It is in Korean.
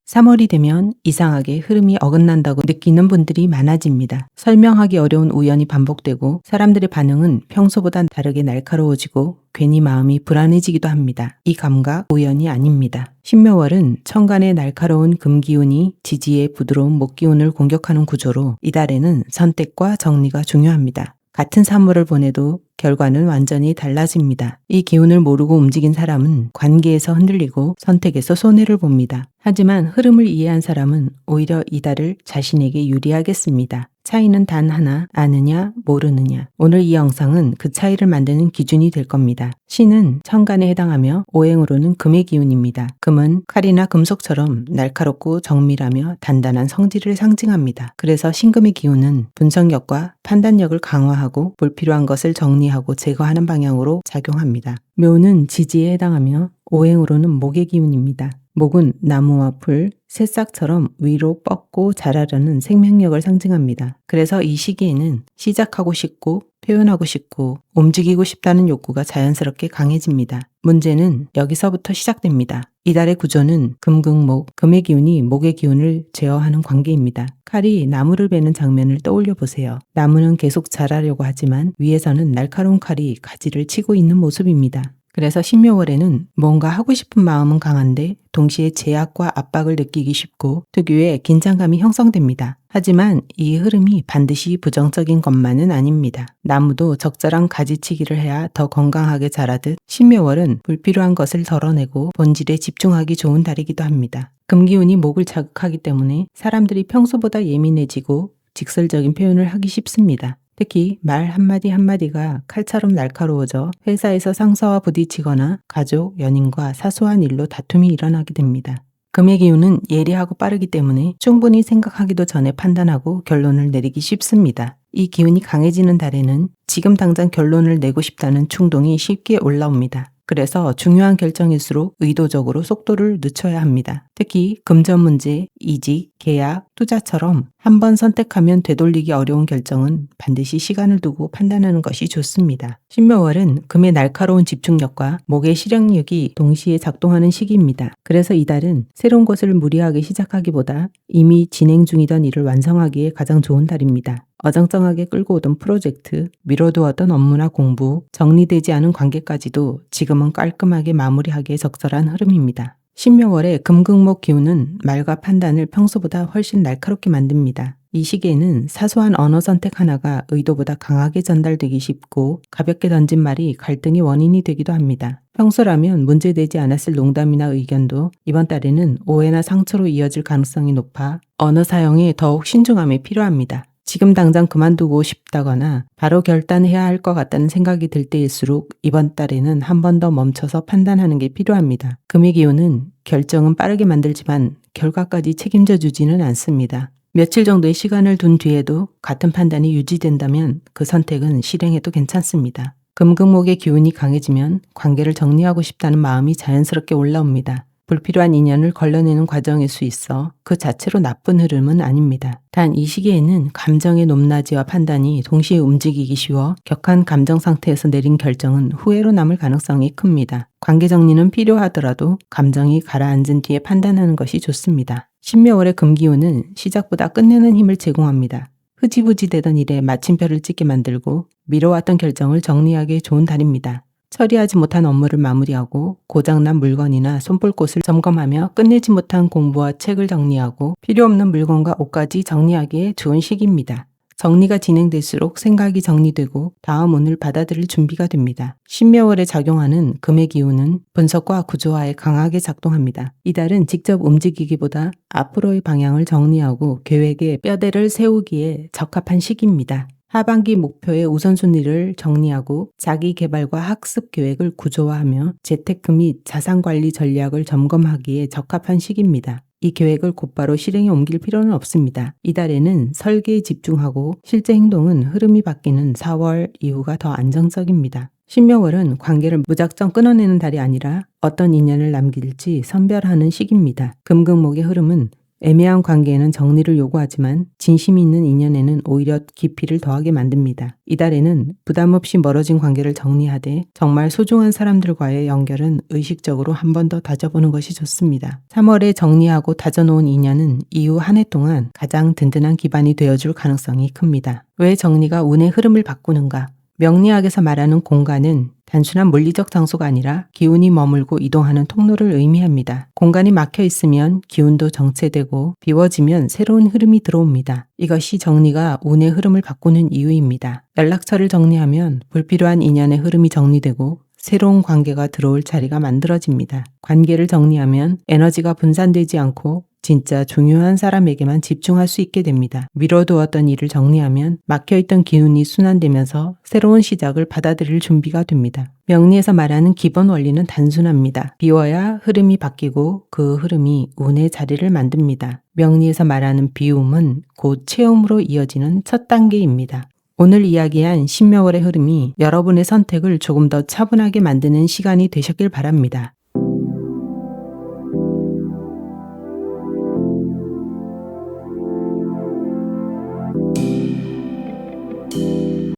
3월이 되면 이상하게 흐름이 어긋난다고 느끼는 분들이 많아집니다. 설명하기 어려운 우연이 반복되고 사람들의 반응은 평소보다 다르게 날카로워지고 괜히 마음이 불안해지기도 합니다. 이 감각 우연이 아닙니다. 신묘월은 천간의 날카로운 금기운이 지지의 부드러운 목기운을 공격하는 구조로 이달에는 선택과 정리가 중요합니다. 같은 3월을 보내도 결과는 완전히 달라집니다. 이 기운을 모르고 움직인 사람은 관계에서 흔들리고 선택에서 손해를 봅니다. 하지만 흐름을 이해한 사람은 오히려 이달을 자신에게 유리하겠습니다. 차이는 단 하나, 아느냐, 모르느냐. 오늘 이 영상은 그 차이를 만드는 기준이 될 겁니다. 신은 천간에 해당하며 오행으로는 금의 기운입니다. 금은 칼이나 금속처럼 날카롭고 정밀하며 단단한 성질을 상징합니다. 그래서 신금의 기운은 분석력과 판단력을 강화하고 불필요한 것을 정리하고 제거하는 방향으로 작용합니다. 묘는 지지에 해당하며 오행으로는 목의 기운입니다. 목은 나무와 풀, 새싹처럼 위로 뻗고 자라려는 생명력을 상징합니다. 그래서 이 시기에는 시작하고 싶고 표현하고 싶고 움직이고 싶다는 욕구가 자연스럽게 강해집니다. 문제는 여기서부터 시작됩니다. 이달의 구조는 금극목, 금의 기운이 목의 기운을 제어하는 관계입니다. 칼이 나무를 베는 장면을 떠올려 보세요. 나무는 계속 자라려고 하지만 위에서는 날카로운 칼이 가지를 치고 있는 모습입니다. 그래서 신묘월에는 뭔가 하고 싶은 마음은 강한데 동시에 제약과 압박을 느끼기 쉽고 특유의 긴장감이 형성됩니다. 하지만 이 흐름이 반드시 부정적인 것만은 아닙니다. 나무도 적절한 가지치기를 해야 더 건강하게 자라듯 신묘월은 불필요한 것을 덜어내고 본질에 집중하기 좋은 달이기도 합니다. 금기운이 목을 자극하기 때문에 사람들이 평소보다 예민해지고 직설적인 표현을 하기 쉽습니다. 특히 말 한마디 한마디가 칼처럼 날카로워져 회사에서 상사와 부딪히거나 가족, 연인과 사소한 일로 다툼이 일어나게 됩니다. 금의 기운은 예리하고 빠르기 때문에 충분히 생각하기도 전에 판단하고 결론을 내리기 쉽습니다. 이 기운이 강해지는 달에는 지금 당장 결론을 내고 싶다는 충동이 쉽게 올라옵니다. 그래서 중요한 결정일수록 의도적으로 속도를 늦춰야 합니다. 특히 금전 문제, 이직, 계약, 투자처럼 한 번 선택하면 되돌리기 어려운 결정은 반드시 시간을 두고 판단하는 것이 좋습니다. 신묘월은 금의 날카로운 집중력과 목의 실행력이 동시에 작동하는 시기입니다. 그래서 이달은 새로운 것을 무리하게 시작하기보다 이미 진행 중이던 일을 완성하기에 가장 좋은 달입니다. 어정쩡하게 끌고 오던 프로젝트, 미뤄두었던 업무나 공부, 정리되지 않은 관계까지도 지금은 깔끔하게 마무리하기에 적절한 흐름입니다. 신묘월의 금극목 기운은 말과 판단을 평소보다 훨씬 날카롭게 만듭니다. 이 시기에는 사소한 언어 선택 하나가 의도보다 강하게 전달되기 쉽고 가볍게 던진 말이 갈등의 원인이 되기도 합니다. 평소라면 문제되지 않았을 농담이나 의견도 이번 달에는 오해나 상처로 이어질 가능성이 높아 언어 사용에 더욱 신중함이 필요합니다. 지금 당장 그만두고 싶다거나 바로 결단해야 할 것 같다는 생각이 들 때일수록 이번 달에는 한 번 더 멈춰서 판단하는 게 필요합니다. 금의 기운은 결정은 빠르게 만들지만 결과까지 책임져 주지는 않습니다. 며칠 정도의 시간을 둔 뒤에도 같은 판단이 유지된다면 그 선택은 실행해도 괜찮습니다. 금극목의 기운이 강해지면 관계를 정리하고 싶다는 마음이 자연스럽게 올라옵니다. 불필요한 인연을 걸러내는 과정일 수 있어 그 자체로 나쁜 흐름은 아닙니다. 단 이 시기에는 감정의 높낮이와 판단이 동시에 움직이기 쉬워 격한 감정 상태에서 내린 결정은 후회로 남을 가능성이 큽니다. 관계 정리는 필요하더라도 감정이 가라앉은 뒤에 판단하는 것이 좋습니다. 신묘월의 금기운은 시작보다 끝내는 힘을 제공합니다. 흐지부지 되던 일에 마침표를 찍게 만들고 미뤄왔던 결정을 정리하기에 좋은 달입니다. 처리하지 못한 업무를 마무리하고 고장난 물건이나 손볼 곳을 점검하며 끝내지 못한 공부와 책을 정리하고 필요 없는 물건과 옷까지 정리하기에 좋은 시기입니다. 정리가 진행될수록 생각이 정리되고 다음 운을 받아들일 준비가 됩니다. 신묘월에 작용하는 금의 기운은 분석과 구조화에 강하게 작동합니다. 이달은 직접 움직이기보다 앞으로의 방향을 정리하고 계획에 뼈대를 세우기에 적합한 시기입니다. 하반기 목표의 우선순위를 정리하고 자기 개발과 학습 계획을 구조화하며 재테크 및 자산관리 전략을 점검하기에 적합한 시기입니다. 이 계획을 곧바로 실행에 옮길 필요는 없습니다. 이달에는 설계에 집중하고 실제 행동은 흐름이 바뀌는 4월 이후가 더 안정적입니다. 신묘월은 관계를 무작정 끊어내는 달이 아니라 어떤 인연을 남길지 선별하는 시기입니다. 금극목의 흐름은 애매한 관계에는 정리를 요구하지만 진심이 있는 인연에는 오히려 깊이를 더하게 만듭니다. 이달에는 부담 없이 멀어진 관계를 정리하되 정말 소중한 사람들과의 연결은 의식적으로 한 번 더 다져보는 것이 좋습니다. 3월에 정리하고 다져놓은 인연은 이후 한 해 동안 가장 든든한 기반이 되어줄 가능성이 큽니다. 왜 정리가 운의 흐름을 바꾸는가? 명리학에서 말하는 공간은 단순한 물리적 장소가 아니라 기운이 머물고 이동하는 통로를 의미합니다. 공간이 막혀 있으면 기운도 정체되고 비워지면 새로운 흐름이 들어옵니다. 이것이 정리가 운의 흐름을 바꾸는 이유입니다. 연락처를 정리하면 불필요한 인연의 흐름이 정리되고 새로운 관계가 들어올 자리가 만들어집니다. 관계를 정리하면 에너지가 분산되지 않고 진짜 중요한 사람에게만 집중할 수 있게 됩니다. 미뤄두었던 일을 정리하면 막혀있던 기운이 순환되면서 새로운 시작을 받아들일 준비가 됩니다. 명리에서 말하는 기본 원리는 단순합니다. 비워야 흐름이 바뀌고 그 흐름이 운의 자리를 만듭니다. 명리에서 말하는 비움은 곧 체험으로 이어지는 첫 단계입니다. 오늘 이야기한 신묘월의 흐름이 여러분의 선택을 조금 더 차분하게 만드는 시간이 되셨길 바랍니다.